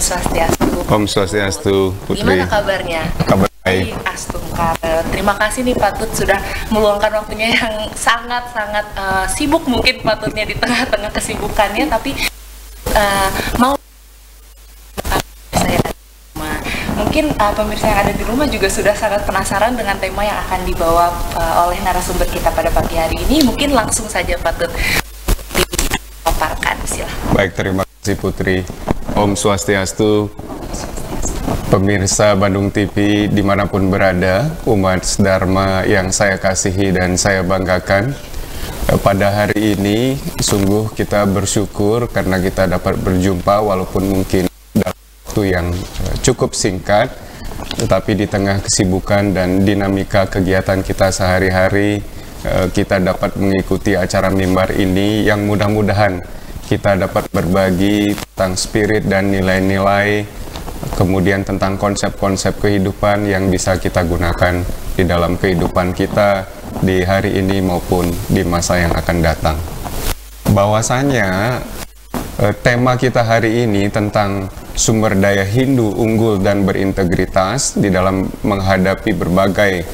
Swastiastu. Om Swastiastu, Putri. Gimana kabarnya? Kabar baik. Astungkar. Terima kasih nih Pak Tut sudah meluangkan waktunya yang sangat-sangat sibuk mungkin patutnya di tengah-tengah kesibukannya, tapi mau saya mungkin pemirsa yang ada di rumah juga sudah sangat penasaran dengan tema yang akan dibawa oleh narasumber kita pada pagi hari ini. Mungkin langsung saja Pak Tut dipaparkan, silahkan. Baik, terima kasih Putri. Om Swastiastu, pemirsa Bandung TV dimanapun berada, umat Dharma yang saya kasihi dan saya banggakan. Pada hari ini sungguh kita bersyukur karena kita dapat berjumpa walaupun mungkin dalam waktu yang cukup singkat, tetapi di tengah kesibukan dan dinamika kegiatan kita sehari-hari, kita dapat mengikuti acara mimbar ini yang mudah-mudahan kita dapat berbagi tentang spirit dan nilai-nilai, kemudian tentang konsep-konsep kehidupan yang bisa kita gunakan di dalam kehidupan kita di hari ini maupun di masa yang akan datang. Bahwasanya tema kita hari ini tentang sumber daya Hindu unggul dan berintegritas di dalam menghadapi berbagai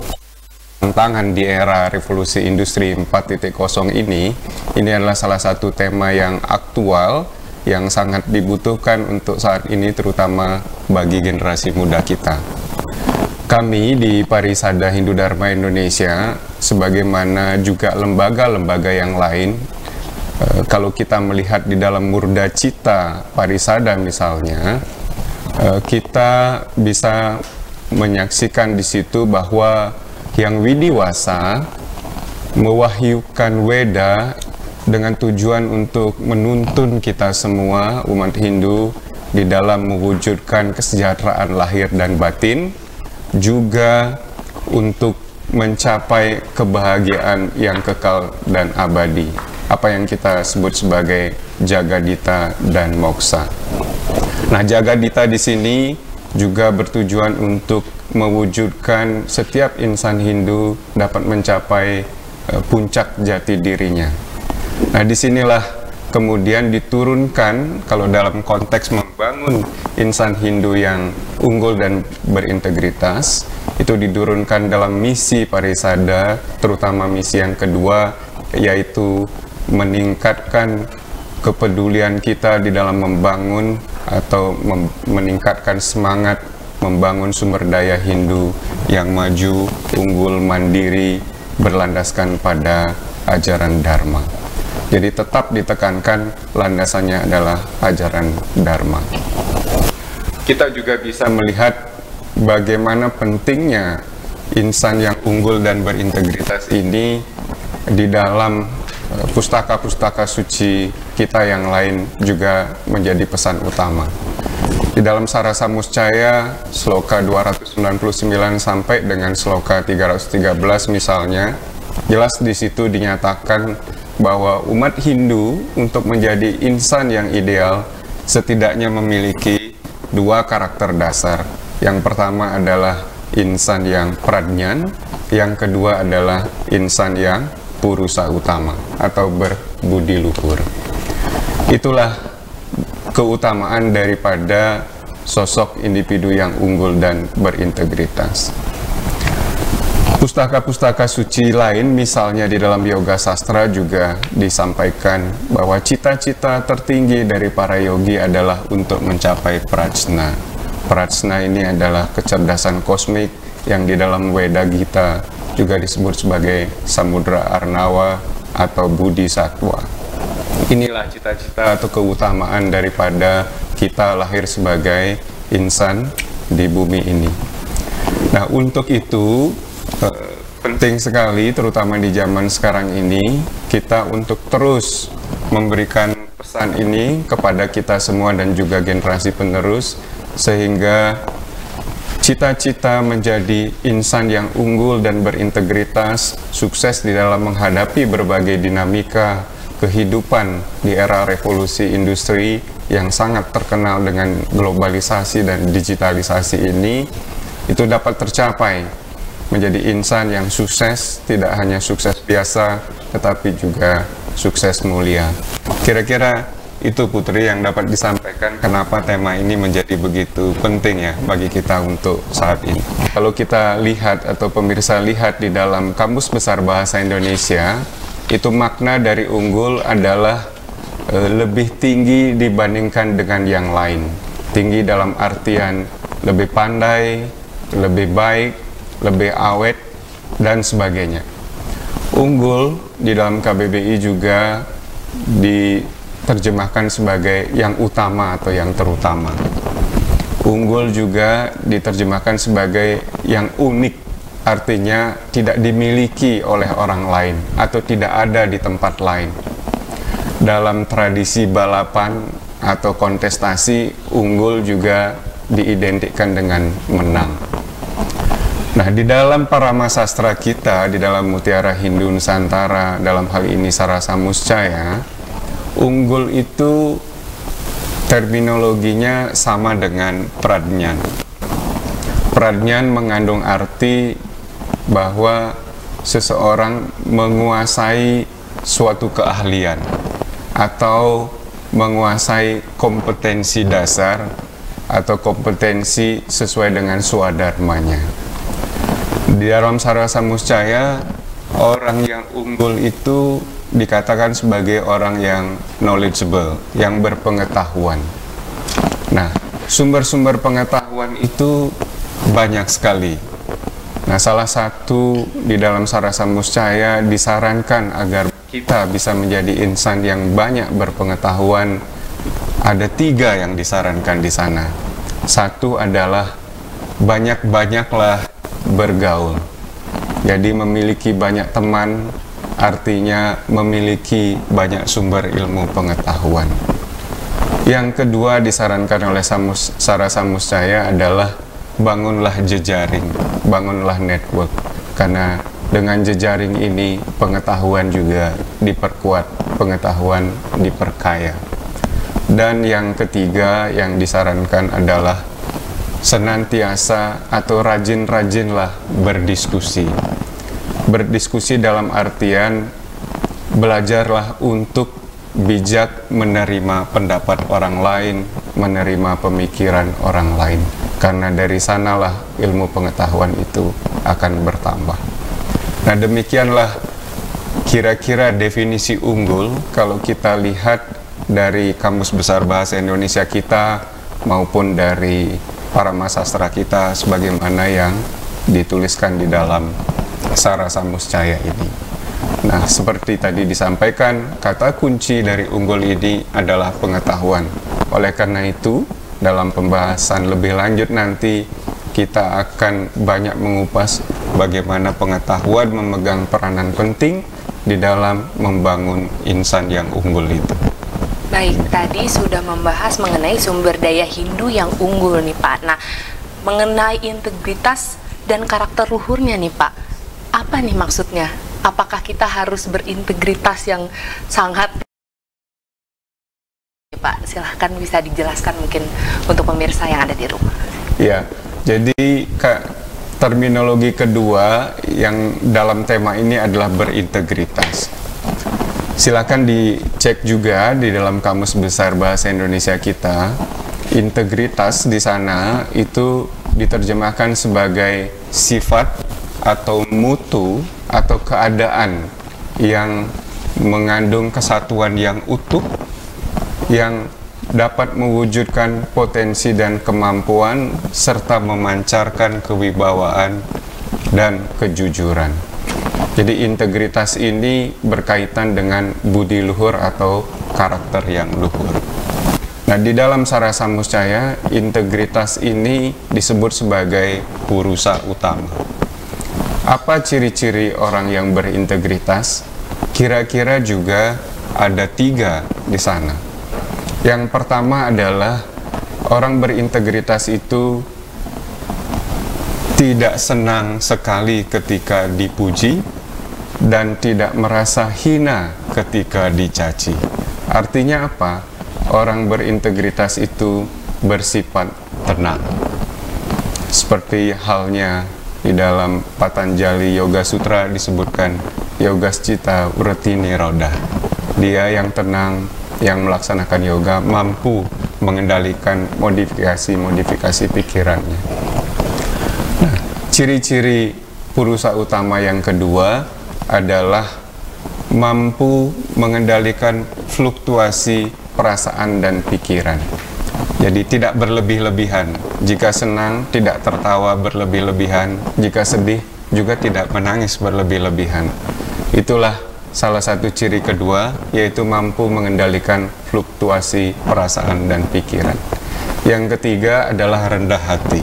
tantangan di era revolusi industri 4.0 ini adalah salah satu tema yang aktual, yang sangat dibutuhkan untuk saat ini, terutama bagi generasi muda kita. Kami di Parisada Hindu Dharma Indonesia, sebagaimana juga lembaga-lembaga yang lain, kalau kita melihat di dalam Murda Cita Parisada misalnya, kita bisa menyaksikan di situ bahwa yang widiwasa mewahyukan Weda dengan tujuan untuk menuntun kita semua umat Hindu di dalam mewujudkan kesejahteraan lahir dan batin, juga untuk mencapai kebahagiaan yang kekal dan abadi, apa yang kita sebut sebagai Jagadita dan Moksa. Nah, Jagadita di sini juga bertujuan untuk mewujudkan setiap insan Hindu dapat mencapai puncak jati dirinya. Nah, disinilah kemudian diturunkan, kalau dalam konteks membangun insan Hindu yang unggul dan berintegritas, itu diturunkan dalam misi Parisada, terutama misi yang kedua, yaitu meningkatkan kepedulian kita di dalam membangun atau meningkatkan semangat membangun sumber daya Hindu yang maju, unggul, mandiri, berlandaskan pada ajaran Dharma. Jadi tetap ditekankan landasannya adalah ajaran Dharma. Kita juga bisa melihat bagaimana pentingnya insan yang unggul dan berintegritas ini di dalam pustaka-pustaka suci kita yang lain juga menjadi pesan utama. Di dalam Sarasa Muscaya, sloka 299 sampai dengan sloka 313 misalnya, jelas di situ dinyatakan bahwa umat Hindu untuk menjadi insan yang ideal setidaknya memiliki dua karakter dasar. Yang pertama adalah insan yang pradnyan, yang kedua adalah insan yang purusa utama atau berbudi luhur. Itulah keutamaan daripada sosok individu yang unggul dan berintegritas. Pustaka-pustaka suci lain, misalnya di dalam Yoga Sastra juga disampaikan bahwa cita-cita tertinggi dari para yogi adalah untuk mencapai prajna. Prajna ini adalah kecerdasan kosmik yang di dalam Weda Gita juga disebut sebagai Samudra Arnawa atau Budi Satwa. Inilah cita-cita atau keutamaan daripada kita lahir sebagai insan di bumi ini. Nah, untuk itu penting sekali, terutama di zaman sekarang ini, kita untuk terus memberikan pesan ini kepada kita semua dan juga generasi penerus, sehingga cita-cita menjadi insan yang unggul dan berintegritas, sukses di dalam menghadapi berbagai dinamika kehidupan di era revolusi industri yang sangat terkenal dengan globalisasi dan digitalisasi ini, itu dapat tercapai menjadi insan yang sukses, tidak hanya sukses biasa tetapi juga sukses mulia. Kira-kira itu Putri yang dapat disampaikan kenapa tema ini menjadi begitu penting ya bagi kita untuk saat ini. Kalau kita lihat atau pemirsa lihat di dalam Kamus Besar Bahasa Indonesia, itu makna dari unggul adalah lebih tinggi dibandingkan dengan yang lain. Tinggi dalam artian lebih pandai, lebih baik, lebih awet, dan sebagainya. Unggul di dalam KBBI juga diterjemahkan sebagai yang utama atau yang terutama. Unggul juga diterjemahkan sebagai yang unik, artinya tidak dimiliki oleh orang lain atau tidak ada di tempat lain. Dalam tradisi balapan atau kontestasi, unggul juga diidentikan dengan menang. Nah, di dalam parama sastra kita, di dalam Mutiara Hindu Nusantara, dalam hal ini Sarasa Muscaya, unggul itu terminologinya sama dengan pradnyan. Pradnyan mengandung arti bahwa seseorang menguasai suatu keahlian atau menguasai kompetensi dasar atau kompetensi sesuai dengan swadharmanya. Di dalam Sarasa Muscaya, orang yang unggul itu dikatakan sebagai orang yang knowledgeable, yang berpengetahuan. Nah, sumber-sumber pengetahuan itu banyak sekali. Nah, salah satu di dalam Sarasa Muscaya disarankan agar kita bisa menjadi insan yang banyak berpengetahuan. Ada 3 yang disarankan di sana. Satu adalah banyak-banyaklah bergaul. Jadi memiliki banyak teman artinya memiliki banyak sumber ilmu pengetahuan. Yang kedua disarankan oleh Sarasa Muscaya adalah bangunlah jejaring, bangunlah network. Karena dengan jejaring ini pengetahuan juga diperkuat, pengetahuan diperkaya. Dan yang ketiga yang disarankan adalah senantiasa atau rajin-rajinlah berdiskusi. Berdiskusi dalam artian belajarlah untuk bijak menerima pendapat orang lain, menerima pemikiran orang lain. Karena dari sanalah ilmu pengetahuan itu akan bertambah. Nah, demikianlah kira-kira definisi unggul kalau kita lihat dari Kamus Besar Bahasa Indonesia kita maupun dari parama sastra kita sebagaimana yang dituliskan di dalam Sarasa Muscaya ini. Nah, seperti tadi disampaikan, kata kunci dari unggul ini adalah pengetahuan. Oleh karena itu, dalam pembahasan lebih lanjut nanti kita akan banyak mengupas bagaimana pengetahuan memegang peranan penting di dalam membangun insan yang unggul itu. Baik, tadi sudah membahas mengenai sumber daya Hindu yang unggul nih Pak. Nah, mengenai integritas dan karakter luhurnya nih Pak, apa nih maksudnya? Apakah kita harus berintegritas yang sangat? Pak, silahkan bisa dijelaskan mungkin untuk pemirsa yang ada di rumah. Ya, jadi terminologi kedua yang dalam tema ini adalah berintegritas. Silakan dicek juga di dalam Kamus Besar Bahasa Indonesia kita. Integritas di sana itu diterjemahkan sebagai sifat atau mutu atau keadaan yang mengandung kesatuan yang utuh, yang dapat mewujudkan potensi dan kemampuan serta memancarkan kewibawaan dan kejujuran. Jadi integritas ini berkaitan dengan budi luhur atau karakter yang luhur. Nah, di dalam Sarasa Muscaya, integritas ini disebut sebagai purusa utama. Apa ciri-ciri orang yang berintegritas? Kira-kira juga ada 3 di sana. Yang pertama adalah orang berintegritas itu tidak senang sekali ketika dipuji dan tidak merasa hina ketika dicaci. Artinya apa? Orang berintegritas itu bersifat tenang. Seperti halnya di dalam Patanjali Yoga Sutra disebutkan Yogascita Writti Nirodha. Dia yang tenang, yang melaksanakan yoga mampu mengendalikan modifikasi pikirannya. Nah, ciri-ciri purusa utama yang kedua adalah mampu mengendalikan fluktuasi perasaan dan pikiran. Jadi tidak berlebih-lebihan. Jika senang, tidak tertawa berlebih-lebihan. Jika sedih, juga tidak menangis berlebih-lebihan. Itulah salah satu ciri kedua, yaitu mampu mengendalikan fluktuasi perasaan dan pikiran. Yang ketiga adalah rendah hati.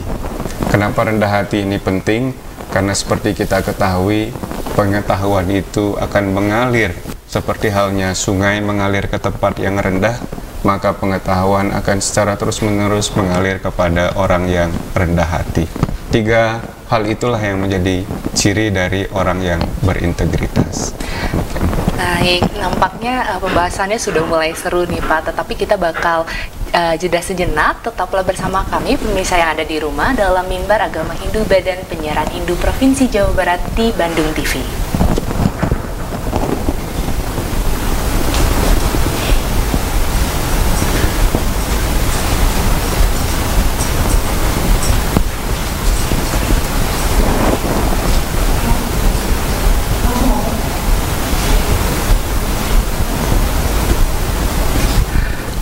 Kenapa rendah hati ini penting? Karena seperti kita ketahui, pengetahuan itu akan mengalir seperti halnya sungai mengalir ke tempat yang rendah, maka pengetahuan akan secara terus-menerus mengalir kepada orang yang rendah hati. 3 hal itulah yang menjadi ciri dari orang yang berintegritas. Baik, nampaknya pembahasannya sudah mulai seru nih Pak, tetapi kita bakal jeda sejenak. Tetaplah bersama kami pemirsa yang ada di rumah dalam Mimbar Agama Hindu Badan Penyiaran Hindu Provinsi Jawa Barat di Bandung TV.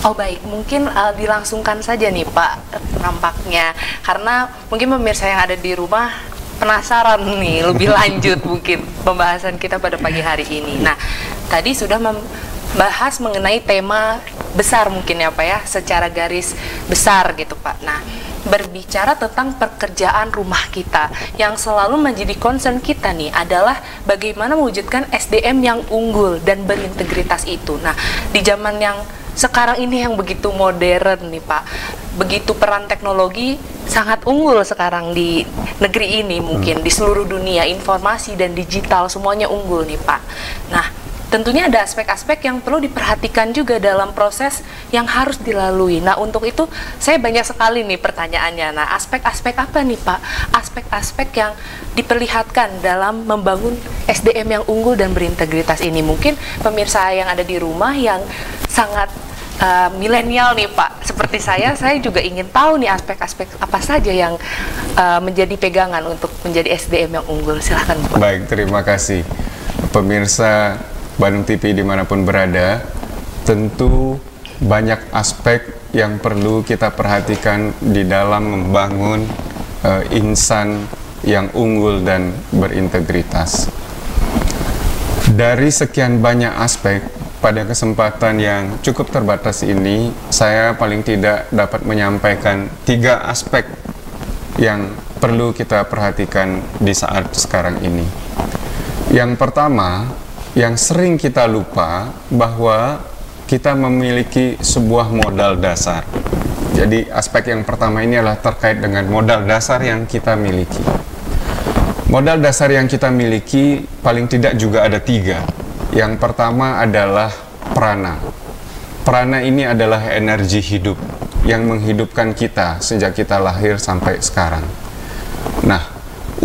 Oh baik, mungkin dilangsungkan saja nih Pak nampaknya, karena mungkin pemirsa yang ada di rumah penasaran nih lebih lanjut mungkin pembahasan kita pada pagi hari ini. Nah, tadi sudah membahas mengenai tema besar mungkin ya Pak ya, secara garis besar gitu Pak. Nah, berbicara tentang pekerjaan rumah kita yang selalu menjadi concern kita nih adalah bagaimana mewujudkan SDM yang unggul dan berintegritas itu. Nah, di zaman yang sekarang ini yang begitu modern nih Pak, begitu peran teknologi sangat unggul sekarang di negeri ini, mungkin di seluruh dunia informasi dan digital semuanya unggul nih Pak. Nah, tentunya ada aspek-aspek yang perlu diperhatikan juga dalam proses yang harus dilalui. Nah, untuk itu saya banyak sekali nih pertanyaannya. Nah, aspek-aspek apa nih Pak? Aspek-aspek yang diperlihatkan dalam membangun SDM yang unggul dan berintegritas ini. Mungkin pemirsa yang ada di rumah yang sangat milenial nih Pak, seperti saya juga ingin tahu nih aspek-aspek apa saja yang menjadi pegangan untuk menjadi SDM yang unggul. Silahkan Pak. Baik, terima kasih. Pemirsa Bandung TV dimanapun berada, tentu banyak aspek yang perlu kita perhatikan di dalam membangun insan yang unggul dan berintegritas. Dari sekian banyak aspek, pada kesempatan yang cukup terbatas ini, saya paling tidak dapat menyampaikan 3 aspek yang perlu kita perhatikan di saat sekarang ini. Yang pertama, yang sering kita lupa bahwa kita memiliki sebuah modal dasar. Jadi aspek yang pertama ini adalah terkait dengan modal dasar yang kita miliki. Modal dasar yang kita miliki paling tidak juga ada 3. Yang pertama adalah prana. Prana ini adalah energi hidup yang menghidupkan kita sejak kita lahir sampai sekarang. Nah,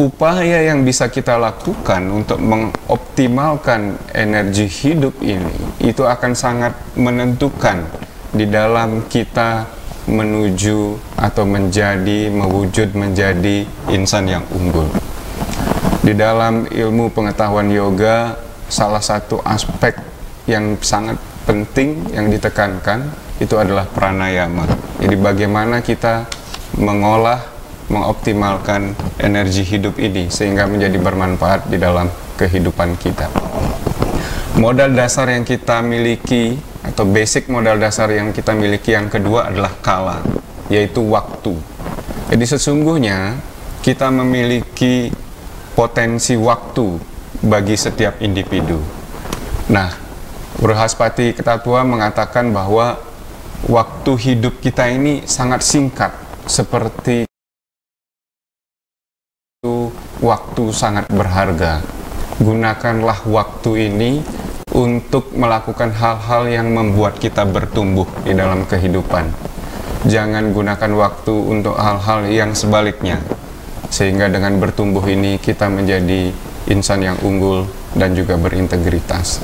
upaya yang bisa kita lakukan untuk mengoptimalkan energi hidup ini, itu akan sangat menentukan di dalam kita menuju atau mewujud menjadi insan yang unggul. Di dalam ilmu pengetahuan yoga, salah satu aspek yang sangat penting yang ditekankan itu adalah pranayama. Jadi bagaimana kita mengoptimalkan energi hidup ini sehingga menjadi bermanfaat di dalam kehidupan kita. Modal dasar yang kita miliki atau basic modal dasar yang kita miliki yang kedua adalah kala, yaitu waktu. Jadi sesungguhnya kita memiliki potensi waktu bagi setiap individu. Nah, Burhaspati Ketatua mengatakan bahwa waktu hidup kita ini sangat singkat, seperti itu waktu sangat berharga. Gunakanlah waktu ini untuk melakukan hal-hal yang membuat kita bertumbuh di dalam kehidupan. Jangan gunakan waktu untuk hal-hal yang sebaliknya, sehingga dengan bertumbuh ini kita menjadi insan yang unggul dan juga berintegritas.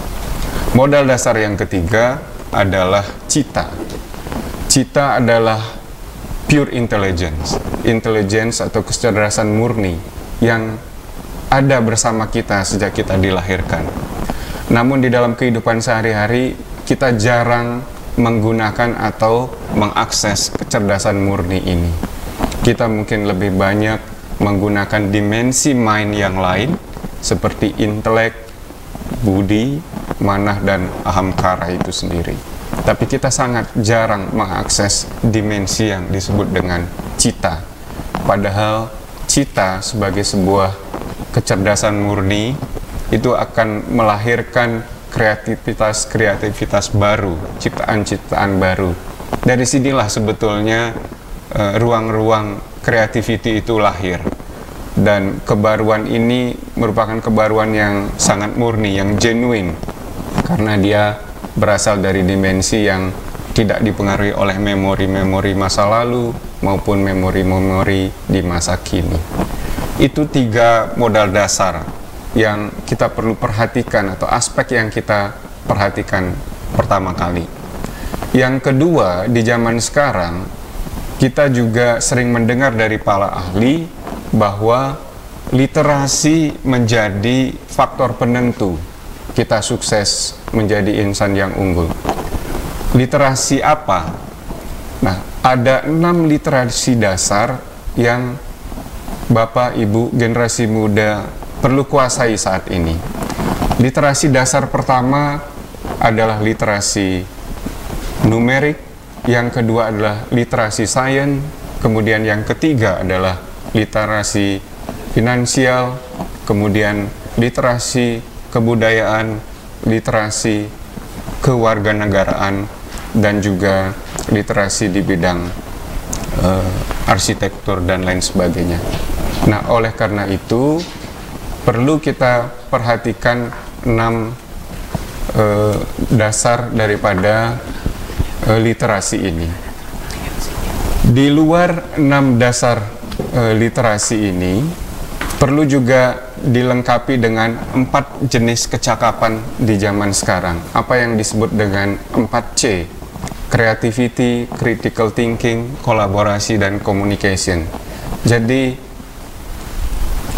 Modal dasar yang ketiga adalah cita. Cita adalah pure intelligence, intelligence atau kecerdasan murni yang ada bersama kita sejak kita dilahirkan. Namun di dalam kehidupan sehari-hari kita jarang menggunakan atau mengakses kecerdasan murni ini. Kita mungkin lebih banyak menggunakan dimensi mind yang lain seperti intelek, budi, manah, dan ahamkara itu sendiri. Tapi kita sangat jarang mengakses dimensi yang disebut dengan cita. Padahal cita sebagai sebuah kecerdasan murni itu akan melahirkan kreativitas baru, ciptaan-ciptaan baru. Dari sinilah sebetulnya ruang-ruang creativity itu lahir. Dan kebaruan ini merupakan kebaruan yang sangat murni, yang genuine, karena dia berasal dari dimensi yang tidak dipengaruhi oleh memori-memori masa lalu maupun memori-memori di masa kini. Itu 3 modal dasar yang kita perlu perhatikan, atau aspek yang kita perhatikan pertama kali. Yang kedua, di zaman sekarang kita juga sering mendengar dari para ahli bahwa literasi menjadi faktor penentu kita sukses menjadi insan yang unggul. Literasi apa? Nah, ada 6 literasi dasar yang Bapak, Ibu, generasi muda perlu kuasai saat ini. Literasi dasar pertama adalah literasi numerik, yang kedua adalah literasi sains, kemudian yang ketiga adalah literasi finansial, kemudian literasi kebudayaan, literasi kewarganegaraan, dan juga literasi di bidang arsitektur dan lain sebagainya. Nah, oleh karena itu perlu kita perhatikan 6 dasar daripada literasi ini. Di luar 6 dasar literasi ini, perlu juga dilengkapi dengan 4 jenis kecakapan di zaman sekarang. Apa yang disebut dengan 4C: creativity, critical thinking, kolaborasi, dan communication. Jadi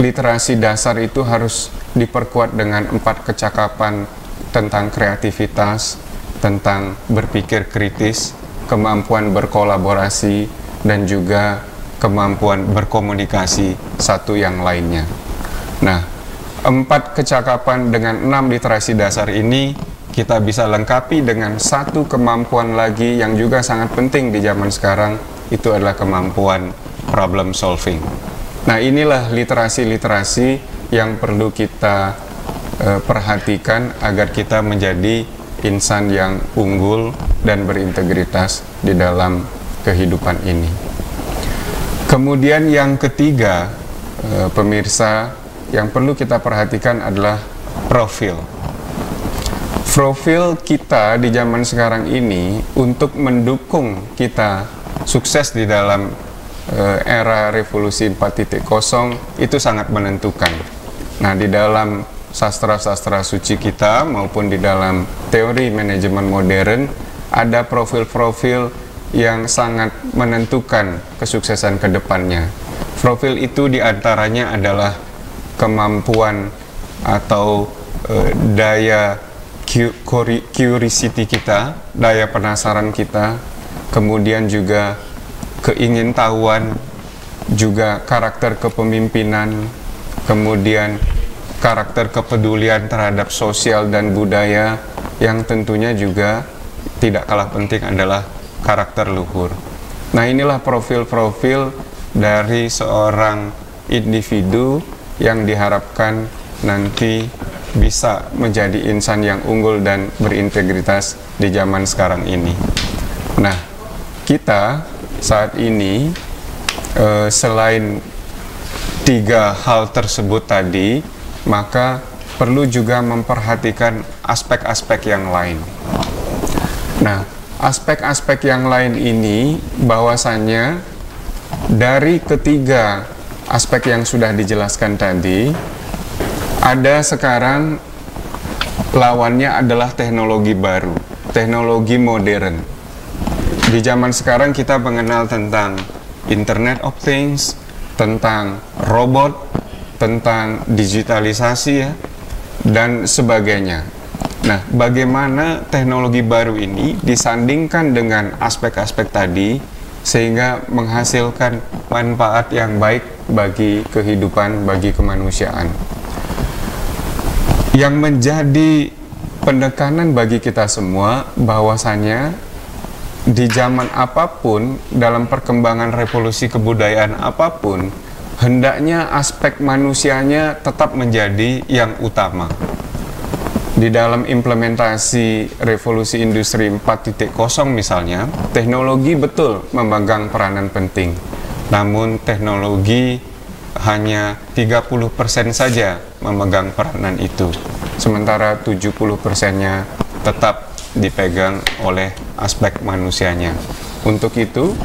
literasi dasar itu harus diperkuat dengan 4 kecakapan tentang kreativitas, tentang berpikir kritis, kemampuan berkolaborasi, dan juga kemampuan berkomunikasi satu yang lainnya. Nah, 4 kecakapan dengan 6 literasi dasar ini kita bisa lengkapi dengan 1 kemampuan lagi yang juga sangat penting di zaman sekarang, itu adalah kemampuan problem solving. Nah, inilah literasi-literasi yang perlu kita perhatikan agar kita menjadi insan yang unggul dan berintegritas di dalam kehidupan ini. Kemudian yang ketiga, pemirsa, yang perlu kita perhatikan adalah profil. Profil kita di zaman sekarang ini untuk mendukung kita sukses di dalam era revolusi 4.0 itu sangat menentukan. Nah, di dalam sastra-sastra suci kita maupun di dalam teori manajemen modern ada profil-profil yang sangat menentukan kesuksesan ke depannya. Profil itu diantaranya adalah kemampuan atau daya curiosity kita, daya penasaran kita, kemudian juga keingintahuan, juga karakter kepemimpinan, kemudian karakter kepedulian terhadap sosial dan budaya, yang tentunya juga tidak kalah penting adalah karakter luhur. Nah, inilah profil-profil dari seorang individu yang diharapkan nanti bisa menjadi insan yang unggul dan berintegritas di zaman sekarang ini. Nah, kita saat ini selain 3 hal tersebut tadi, maka perlu juga memperhatikan aspek-aspek yang lain. Nah, aspek-aspek yang lain ini bahwasannya dari ketiga aspek yang sudah dijelaskan tadi, ada sekarang lawannya adalah teknologi baru. teknologi modern. Di zaman sekarang kita mengenal tentang Internet of Things, tentang robot, tentang digitalisasi ya, dan sebagainya. Nah, bagaimana teknologi baru ini disandingkan dengan aspek-aspek tadi sehingga menghasilkan manfaat yang baik bagi kehidupan, bagi kemanusiaan. Yang menjadi penekanan bagi kita semua bahwasanya di zaman apapun, dalam perkembangan revolusi kebudayaan apapun, hendaknya aspek manusianya tetap menjadi yang utama. Di dalam implementasi revolusi industri 4.0 misalnya, teknologi betul memegang peranan penting. Namun teknologi hanya 30% saja memegang peranan itu. Sementara 70%-nya tetap dipegang oleh aspek manusianya. Untuk itu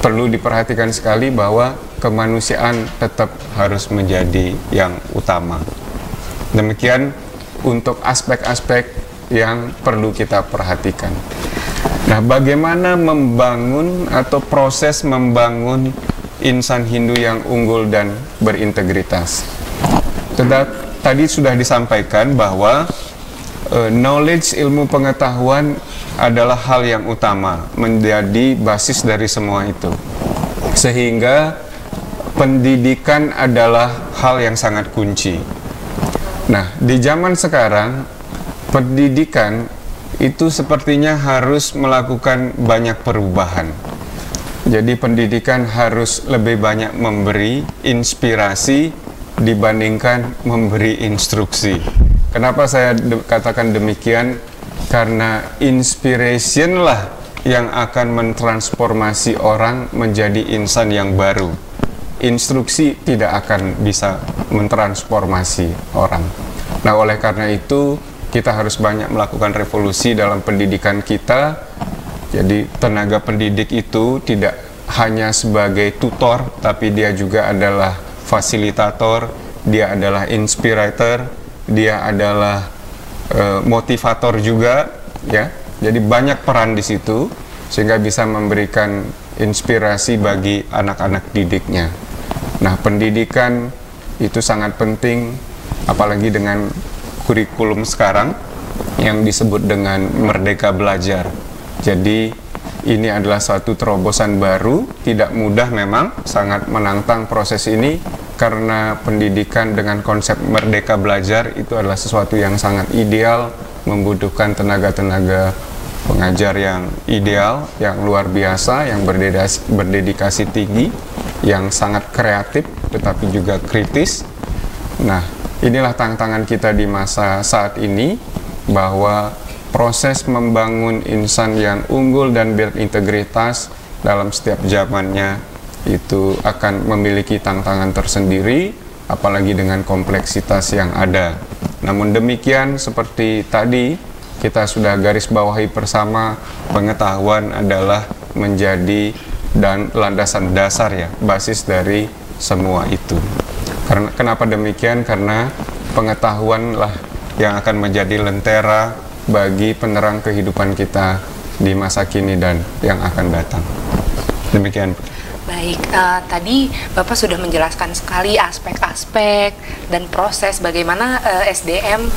perlu diperhatikan sekali bahwa kemanusiaan tetap harus menjadi yang utama. Demikian untuk aspek-aspek yang perlu kita perhatikan. Nah, bagaimana membangun atau proses membangun insan Hindu yang unggul dan berintegritas? Tadi sudah disampaikan bahwa knowledge, ilmu pengetahuan adalah hal yang utama, menjadi basis dari semua itu. Sehingga pendidikan adalah hal yang sangat kunci. Nah, di zaman sekarang, pendidikan itu sepertinya harus melakukan banyak perubahan. Jadi pendidikan harus lebih banyak memberi inspirasi dibandingkan memberi instruksi. Kenapa saya katakan demikian? Karena inspiration lah yang akan mentransformasi orang menjadi insan yang baru. Instruksi tidak akan bisa mentransformasi orang. Nah, oleh karena itu kita harus banyak melakukan revolusi dalam pendidikan kita. Jadi tenaga pendidik itu tidak hanya sebagai tutor, tapi dia juga adalah fasilitator, dia adalah inspirator, dia adalah motivator juga, ya. Jadi banyak peran di situ sehingga bisa memberikan inspirasi bagi anak-anak didiknya. Nah, pendidikan itu sangat penting, apalagi dengan kurikulum sekarang yang disebut dengan Merdeka Belajar. Jadi ini adalah suatu terobosan baru, tidak mudah memang, sangat menantang proses ini. Karena pendidikan dengan konsep merdeka belajar itu adalah sesuatu yang sangat ideal, membutuhkan tenaga-tenaga pengajar yang ideal, yang luar biasa, yang berdedikasi tinggi, yang sangat kreatif tetapi juga kritis. Nah, inilah tantangan kita di masa saat ini, bahwa proses membangun insan yang unggul dan berintegritas dalam setiap zamannya itu akan memiliki tantangan tersendiri, apalagi dengan kompleksitas yang ada. Namun demikian, seperti tadi kita sudah garis bawahi bersama, pengetahuan adalah menjadi dan landasan dasar ya, basis dari semua itu. Karena kenapa demikian? Karena pengetahuanlah yang akan menjadi lentera bagi penerang kehidupan kita di masa kini dan yang akan datang. Demikian. Baik, tadi Bapak sudah menjelaskan sekali aspek-aspek dan proses bagaimana SDM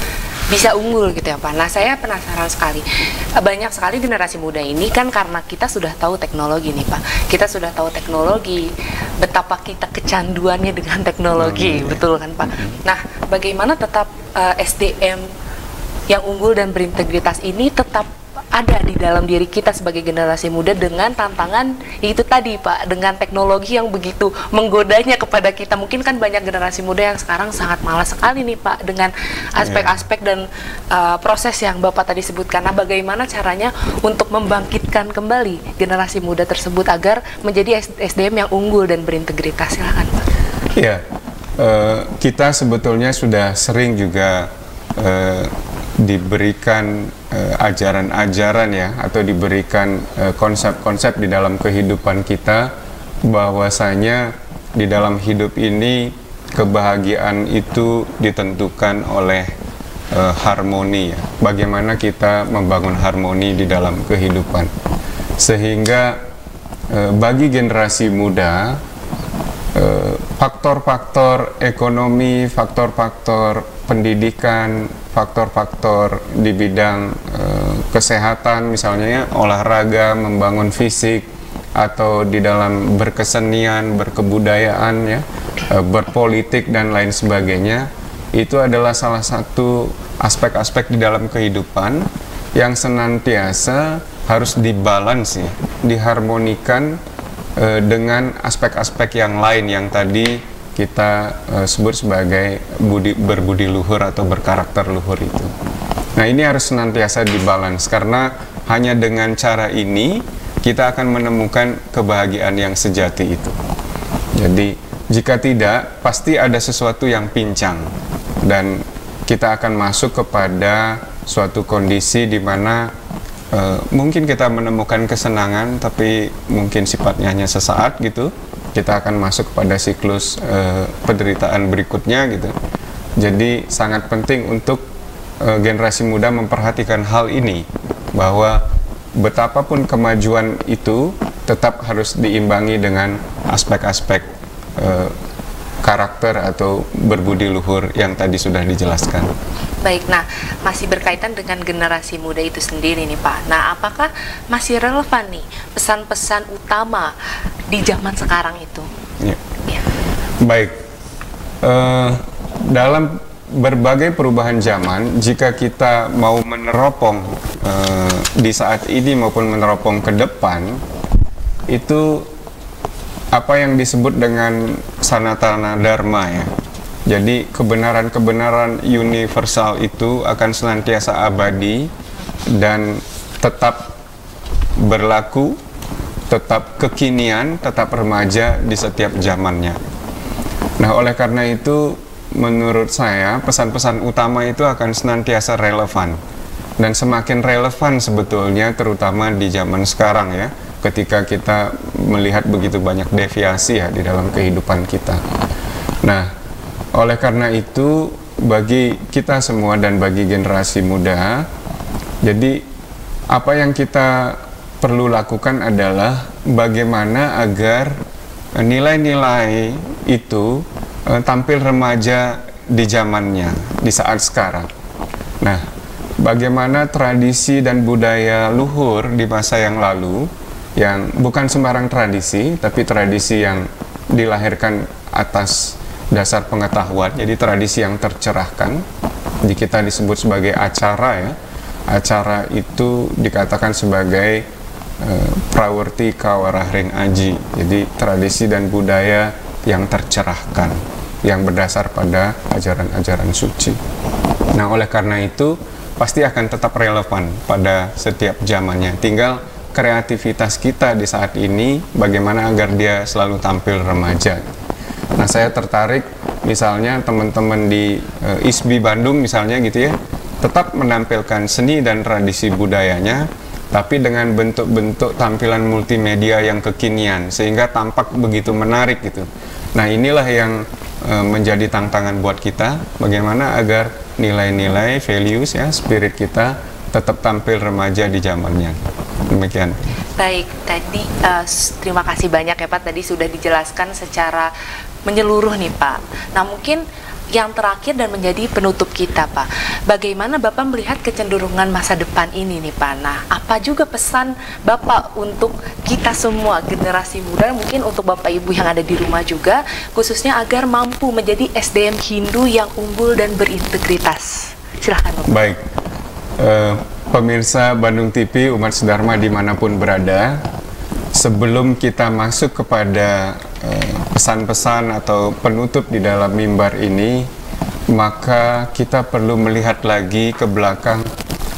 bisa unggul gitu ya Pak. Nah, saya penasaran sekali, banyak sekali generasi muda ini kan karena kita sudah tahu teknologi nih Pak, kita sudah tahu teknologi, betapa kita kecanduannya dengan teknologi, betul kan Pak. Nah, bagaimana tetap SDM yang unggul dan berintegritas ini tetap ada di dalam diri kita sebagai generasi muda dengan tantangan itu tadi Pak, dengan teknologi yang begitu menggodanya kepada kita. Mungkin kan banyak generasi muda yang sekarang sangat malas sekali nih Pak dengan aspek-aspek dan proses yang Bapak tadi sebutkan. Nah, bagaimana caranya untuk membangkitkan kembali generasi muda tersebut agar menjadi SDM yang unggul dan berintegritas? Silakan Pak. Ya, kita sebetulnya sudah sering juga diberikan ajaran-ajaran ya, atau diberikan konsep-konsep di dalam kehidupan kita, bahwasanya di dalam hidup ini kebahagiaan itu ditentukan oleh harmoni ya. Bagaimana kita membangun harmoni di dalam kehidupan. Sehingga bagi generasi muda, faktor-faktor ekonomi, faktor-faktor pendidikan, faktor-faktor di bidang kesehatan, misalnya ya, olahraga, membangun fisik, atau di dalam berkesenian, berkebudayaan, ya, berpolitik dan lain sebagainya, itu adalah salah satu aspek-aspek di dalam kehidupan yang senantiasa harus dibalans, ya, diharmonikan dengan aspek-aspek yang lain yang tadi kita sebut sebagai berbudi luhur atau berkarakter luhur itu. Nah, ini harus senantiasa dibalans, karena hanya dengan cara ini kita akan menemukan kebahagiaan yang sejati itu. Jadi jika tidak, pasti ada sesuatu yang pincang dan kita akan masuk kepada suatu kondisi di mana mungkin kita menemukan kesenangan, tapi mungkin sifatnya hanya sesaat gitu. Kita akan masuk pada siklus penderitaan berikutnya gitu. Jadi sangat penting untuk generasi muda memperhatikan hal ini, bahwa betapapun kemajuan itu tetap harus diimbangi dengan aspek-aspek karakter atau berbudi luhur yang tadi sudah dijelaskan. Baik, nah masih berkaitan dengan generasi muda itu sendiri nih Pak. Nah, apakah masih relevan nih pesan-pesan utama di zaman sekarang itu? Ya. Ya. Baik, dalam berbagai perubahan zaman, jika kita mau meneropong di saat ini maupun meneropong ke depan, itu apa yang disebut dengan sanatana dharma ya. Jadi kebenaran-kebenaran universal itu akan senantiasa abadi dan tetap berlaku, tetap kekinian, tetap remaja di setiap zamannya. Nah, oleh karena itu menurut saya pesan-pesan utama itu akan senantiasa relevan, dan semakin relevan sebetulnya terutama di zaman sekarang ya, ketika kita melihat begitu banyak deviasi ya di dalam kehidupan kita. Nah, oleh karena itu bagi kita semua dan bagi generasi muda, jadi apa yang kita perlu lakukan adalah bagaimana agar nilai-nilai itu tampil remaja di zamannya, di saat sekarang. Nah, bagaimana tradisi dan budaya luhur di masa yang lalu, yang bukan sembarang tradisi, tapi tradisi yang dilahirkan atas dasar pengetahuan, jadi tradisi yang tercerahkan, di kita disebut sebagai acara ya. Acara itu dikatakan sebagai prawerti kawarahring aji, jadi tradisi dan budaya yang tercerahkan, yang berdasar pada ajaran-ajaran suci. Nah, oleh karena itu pasti akan tetap relevan pada setiap zamannya. Tinggal kreativitas kita di saat ini bagaimana agar dia selalu tampil remaja. Nah, saya tertarik misalnya teman-teman di ISBI Bandung misalnya gitu ya, tetap menampilkan seni dan tradisi budayanya, tapi dengan bentuk-bentuk tampilan multimedia yang kekinian sehingga tampak begitu menarik gitu. Nah, inilah yang menjadi tantangan buat kita, bagaimana agar nilai-nilai, values ya, spirit kita tetap tampil remaja di zamannya. Demikian. Baik, tadi terima kasih banyak ya Pak, tadi sudah dijelaskan secara menyeluruh nih Pak. Nah, mungkin yang terakhir dan menjadi penutup kita Pak, bagaimana Bapak melihat kecenderungan masa depan ini nih Pak? Nah, apa juga pesan Bapak untuk kita semua generasi muda, mungkin untuk Bapak Ibu yang ada di rumah juga, khususnya agar mampu menjadi SDM Hindu yang unggul dan berintegritas? Silahkan Bapak. Baik, pemirsa Bandung TV, umat sedharma dimanapun berada, sebelum kita masuk kepada pesan-pesan atau penutup di dalam mimbar ini, maka kita perlu melihat lagi ke belakang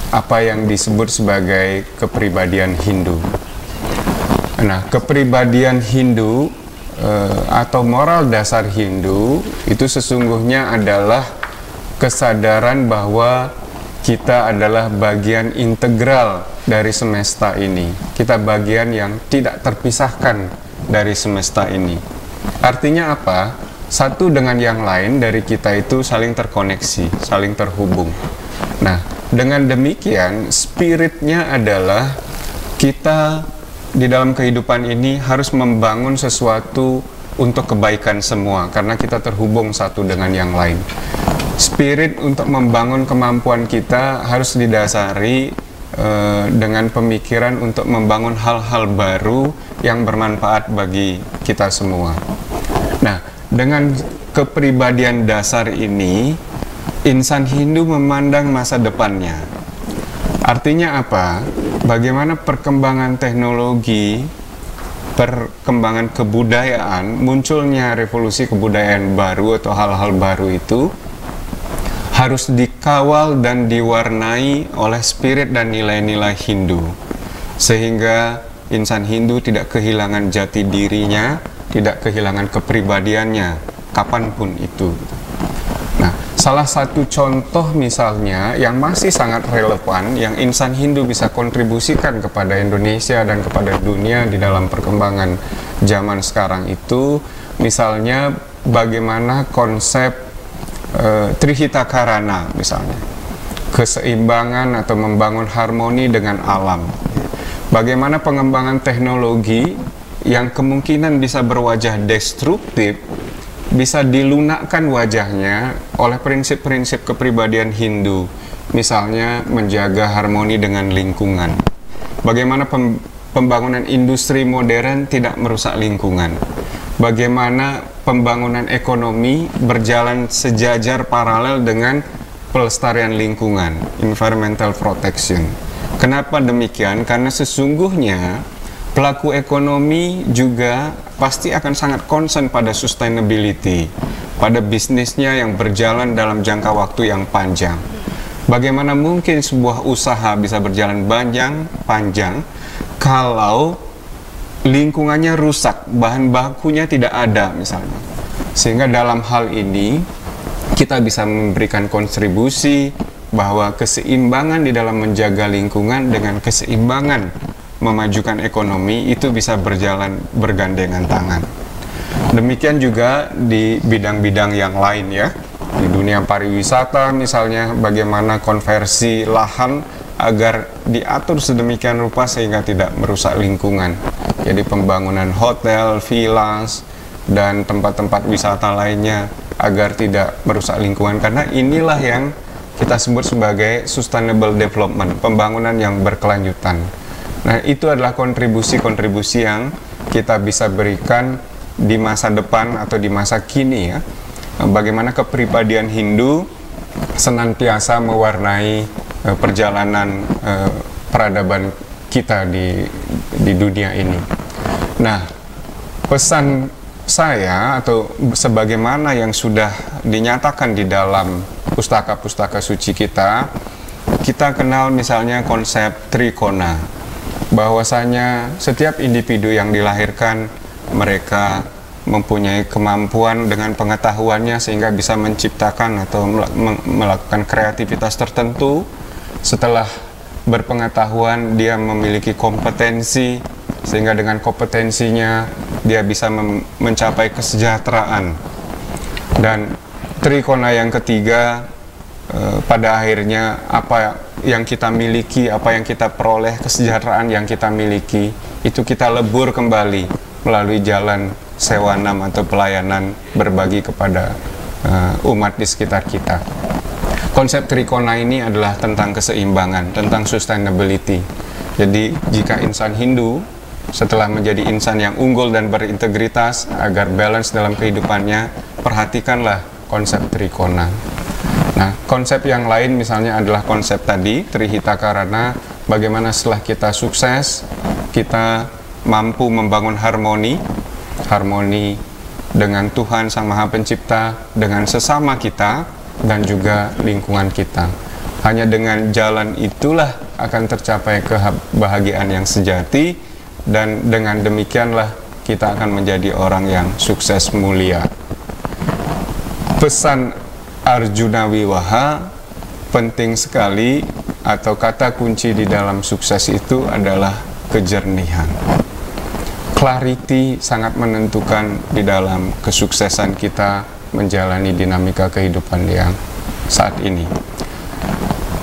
apa yang disebut sebagai kepribadian Hindu. Nah, kepribadian Hindu atau moral dasar Hindu itu sesungguhnya adalah kesadaran bahwa kita adalah bagian integral dari semesta ini. Kita bagian yang tidak terpisahkan dari semesta ini. Artinya apa? satu dengan yang lain dari kita itu saling terkoneksi, saling terhubung. Nah, dengan demikian spiritnya adalah kita di dalam kehidupan ini harus membangun sesuatu untuk kebaikan semua, karena kita terhubung satu dengan yang lain. Spirit untuk membangun kemampuan kita harus didasari dengan pemikiran untuk membangun hal-hal baru yang bermanfaat bagi kita semua. Nah, dengan kepribadian dasar ini, insan Hindu memandang masa depannya. Artinya apa? Bagaimana perkembangan teknologi, perkembangan kebudayaan, munculnya revolusi kebudayaan baru atau hal-hal baru itu harus dikawal dan diwarnai oleh spirit dan nilai-nilai Hindu, sehingga insan Hindu tidak kehilangan jati dirinya, tidak kehilangan kepribadiannya kapanpun itu. Nah, salah satu contoh misalnya yang masih sangat relevan yang insan Hindu bisa kontribusikan kepada Indonesia dan kepada dunia di dalam perkembangan zaman sekarang itu, misalnya bagaimana konsep Trihita Karana, misalnya keseimbangan atau membangun harmoni dengan alam. Bagaimana pengembangan teknologi yang kemungkinan bisa berwajah destruktif bisa dilunakkan wajahnya oleh prinsip-prinsip kepribadian Hindu, misalnya menjaga harmoni dengan lingkungan. Bagaimana pembangunan industri modern tidak merusak lingkungan. Bagaimana pembangunan ekonomi berjalan sejajar paralel dengan pelestarian lingkungan, environmental protection. Kenapa demikian? Karena sesungguhnya pelaku ekonomi juga pasti akan sangat concern pada sustainability, pada bisnisnya yang berjalan dalam jangka waktu yang panjang. Bagaimana mungkin sebuah usaha bisa berjalan panjang kalau lingkungannya rusak, bahan bakunya tidak ada misalnya. Sehingga dalam hal ini kita bisa memberikan kontribusi bahwa keseimbangan di dalam menjaga lingkungan dengan keseimbangan memajukan ekonomi itu bisa berjalan bergandengan tangan. Demikian juga di bidang-bidang yang lain ya. Di dunia pariwisata misalnya, bagaimana konversi lahan agar diatur sedemikian rupa sehingga tidak merusak lingkungan. Jadi pembangunan hotel, villas, dan tempat-tempat wisata lainnya agar tidak merusak lingkungan, karena inilah yang kita sebut sebagai sustainable development, pembangunan yang berkelanjutan. Nah, itu adalah kontribusi-kontribusi yang kita bisa berikan di masa depan atau di masa kini ya. Bagaimana kepribadian Hindu senantiasa mewarnai perjalanan peradaban kita di dunia ini. Nah, pesan saya atau sebagaimana yang sudah dinyatakan di dalam pustaka-pustaka suci kita kenal misalnya konsep trikona, bahwasanya setiap individu yang dilahirkan mereka mempunyai kemampuan dengan pengetahuannya sehingga bisa menciptakan atau melakukan kreativitas tertentu. Setelah berpengetahuan dia memiliki kompetensi, sehingga dengan kompetensinya dia bisa mencapai kesejahteraan. Dan trikona yang ketiga, pada akhirnya apa yang kita miliki, apa yang kita peroleh, kesejahteraan yang kita miliki, itu kita lebur kembali melalui jalan sewanam atau pelayanan berbagi kepada umat di sekitar kita. Konsep trikona ini adalah tentang keseimbangan, tentang sustainability. Jadi jika insan Hindu setelah menjadi insan yang unggul dan berintegritas agar balance dalam kehidupannya, perhatikanlah konsep trikona. Nah, konsep yang lain misalnya adalah konsep tadi, Trihita Karana, bagaimana setelah kita sukses, kita mampu membangun harmoni dengan Tuhan Sang Maha Pencipta, dengan sesama kita, dan juga lingkungan kita. Hanya dengan jalan itulah akan tercapai kebahagiaan yang sejati, dan dengan demikianlah kita akan menjadi orang yang sukses mulia. Pesan Arjuna Wiwaha penting sekali, atau kata kunci di dalam sukses itu adalah kejernihan. clarity sangat menentukan di dalam kesuksesan kita menjalani dinamika kehidupan yang saat ini.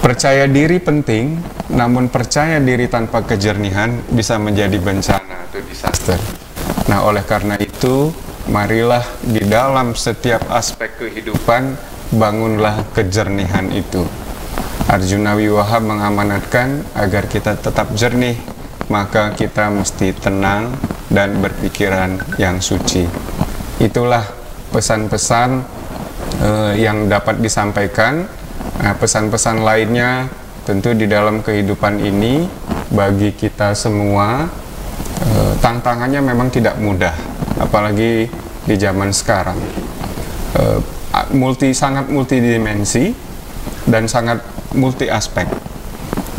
Percaya diri penting, namun percaya diri tanpa kejernihan bisa menjadi bencana atau disaster. Nah, oleh karena itu, marilah di dalam setiap aspek kehidupan bangunlah kejernihan itu. Arjuna Wiwaha mengamanatkan agar kita tetap jernih, maka kita mesti tenang dan berpikiran yang suci. Itulah pesan-pesan yang dapat disampaikan. Pesan-pesan lainnya tentu di dalam kehidupan ini bagi kita semua tantangannya memang tidak mudah, apalagi di zaman sekarang. Sangat multidimensi dan sangat multi aspek.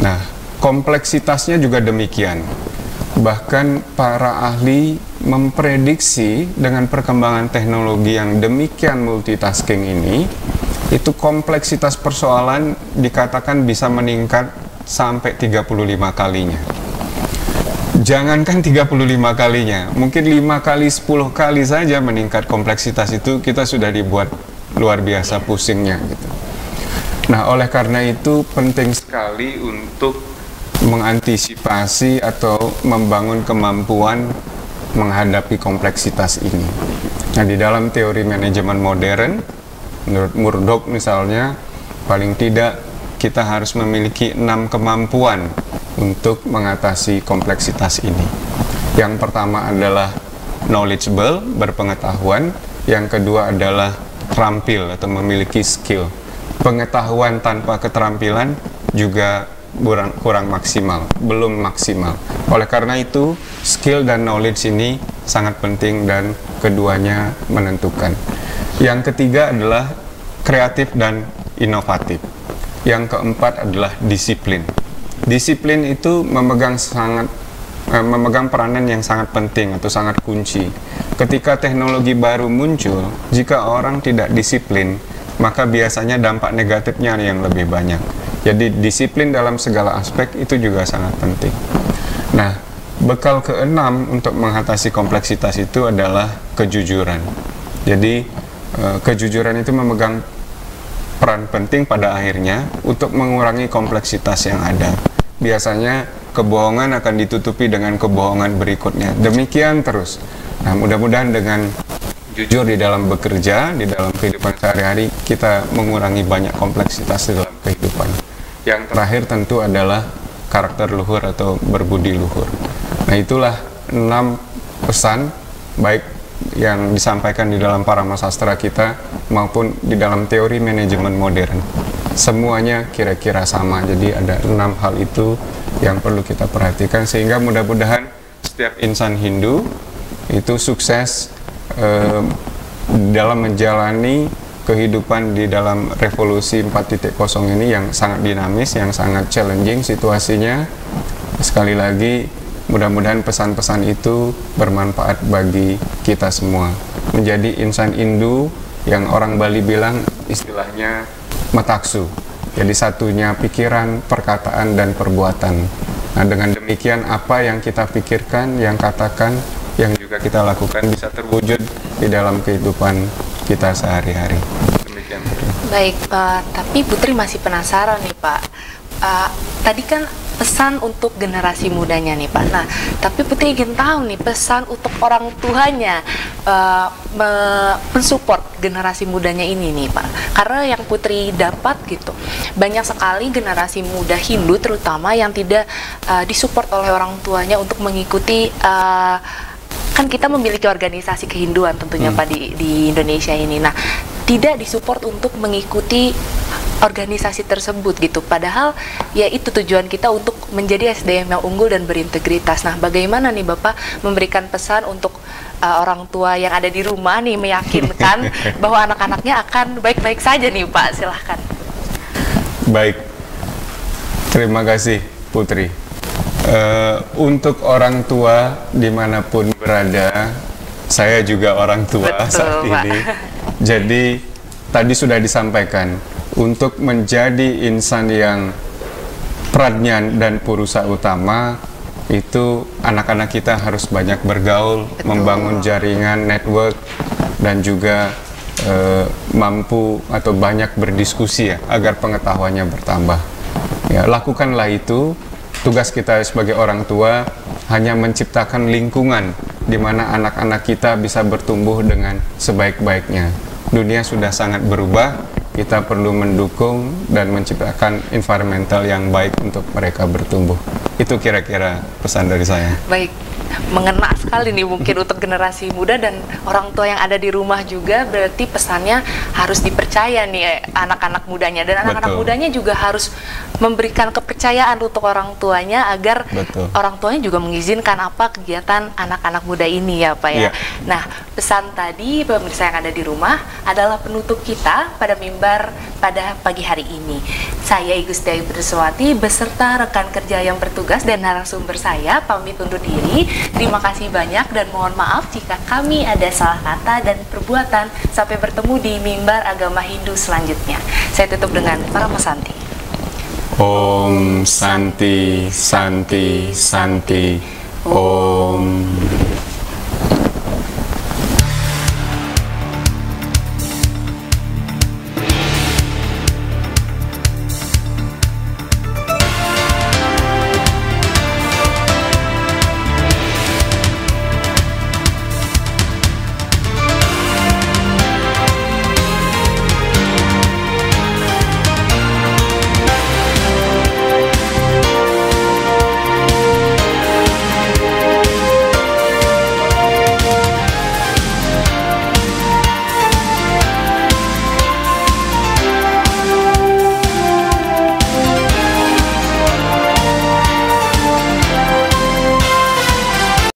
Nah, kompleksitasnya juga demikian. Bahkan para ahli memprediksi dengan perkembangan teknologi yang demikian multitasking ini, itu kompleksitas persoalan dikatakan bisa meningkat sampai 35 kalinya. Jangankan 35 kalinya, mungkin 5 kali, 10 kali saja meningkat kompleksitas itu, kita sudah dibuat luar biasa pusingnya gitu. Nah, oleh karena itu penting sekali untuk mengantisipasi atau membangun kemampuan menghadapi kompleksitas ini. Nah, di dalam teori manajemen modern, menurut Murdoch misalnya, paling tidak kita harus memiliki 6 kemampuan untuk mengatasi kompleksitas ini. Yang pertama adalah knowledgeable, berpengetahuan. Yang kedua adalah terampil atau memiliki skill. Pengetahuan tanpa keterampilan juga kurang maksimal, belum maksimal. Oleh karena itu, skill dan knowledge ini sangat penting dan keduanya menentukan. Yang ketiga adalah kreatif dan inovatif. Yang keempat adalah disiplin. Disiplin itu memegang peranan yang sangat penting atau sangat kunci. Ketika teknologi baru muncul, jika orang tidak disiplin, maka biasanya dampak negatifnya yang lebih banyak. Jadi disiplin dalam segala aspek itu juga sangat penting. Nah, bekal keenam untuk mengatasi kompleksitas itu adalah kejujuran. Jadi kejujuran itu memegang peran penting pada akhirnya untuk mengurangi kompleksitas yang ada. Biasanya kebohongan akan ditutupi dengan kebohongan berikutnya. Demikian terus. Nah, mudah-mudahan dengan jujur di dalam bekerja, di dalam kehidupan sehari-hari, kita mengurangi banyak kompleksitas di dalam kehidupan. Yang terakhir tentu adalah karakter luhur atau berbudi luhur. Nah, itulah 6 pesan baik yang disampaikan di dalam Parama Sastra kita maupun di dalam teori manajemen modern. Semuanya kira-kira sama. Jadi ada 6 hal itu yang perlu kita perhatikan sehingga mudah-mudahan setiap insan Hindu itu sukses dalam menjalani kehidupan di dalam revolusi 4.0 ini yang sangat dinamis, yang sangat challenging situasinya. Sekali lagi, mudah-mudahan pesan-pesan itu bermanfaat bagi kita semua. Menjadi insan Hindu yang orang Bali bilang istilahnya mataksu. Jadi satunya pikiran, perkataan, dan perbuatan. Nah, dengan demikian apa yang kita pikirkan, yang katakan, yang juga kita lakukan bisa terwujud di dalam kehidupan kita sehari-hari. Demikian. Baik, tapi Putri masih penasaran nih Pak. Tadi kan pesan untuk generasi mudanya nih Pak. Nah, tapi Putri ingin tahu nih pesan untuk orang tuanya mensupport generasi mudanya ini nih Pak. Karena yang Putri dapat gitu, banyak sekali generasi muda Hindu terutama yang tidak disupport oleh orang tuanya untuk mengikuti kan kita memiliki organisasi kehinduan tentunya Pak di Indonesia ini. Nah, tidak disupport untuk mengikuti organisasi tersebut gitu. Padahal ya itu tujuan kita untuk menjadi SDM yang unggul dan berintegritas. Nah, bagaimana nih Bapak memberikan pesan untuk orang tua yang ada di rumah nih meyakinkan bahwa anak-anaknya akan baik-baik saja nih Pak? Silahkan. Baik, terima kasih Putri. Untuk orang tua dimanapun berada, saya juga orang tua. Betul, saat ini. Pak. Jadi tadi sudah disampaikan, untuk menjadi insan yang pradnyan dan purusa utama, itu anak-anak kita harus banyak bergaul, membangun jaringan network, dan juga mampu atau banyak berdiskusi ya, agar pengetahuannya bertambah. Ya, lakukanlah itu. Tugas kita sebagai orang tua hanya menciptakan lingkungan di mana anak-anak kita bisa bertumbuh dengan sebaik-baiknya. Dunia sudah sangat berubah, kita perlu mendukung dan menciptakan environmental yang baik untuk mereka bertumbuh. Itu kira-kira pesan dari saya. Baik, mengena sekali nih mungkin untuk generasi muda dan orang tua yang ada di rumah juga. Berarti pesannya harus dipercaya nih anak-anak mudanya, dan anak-anak mudanya juga harus memberikan kepercayaan untuk orang tuanya agar orang tuanya juga mengizinkan apa kegiatan anak-anak muda ini ya Pak ya. Nah, pesan tadi pemirsa yang ada di rumah adalah penutup kita pada mimbar pada pagi hari ini. Saya Igustiayu Putraswati beserta rekan kerja yang bertugas dan narasumber saya pamit undur diri. Terima kasih banyak dan mohon maaf jika kami ada salah kata dan perbuatan. Sampai bertemu di mimbar agama Hindu selanjutnya. Saya tutup dengan Parama Santi. Om Santi Santi Santi Om.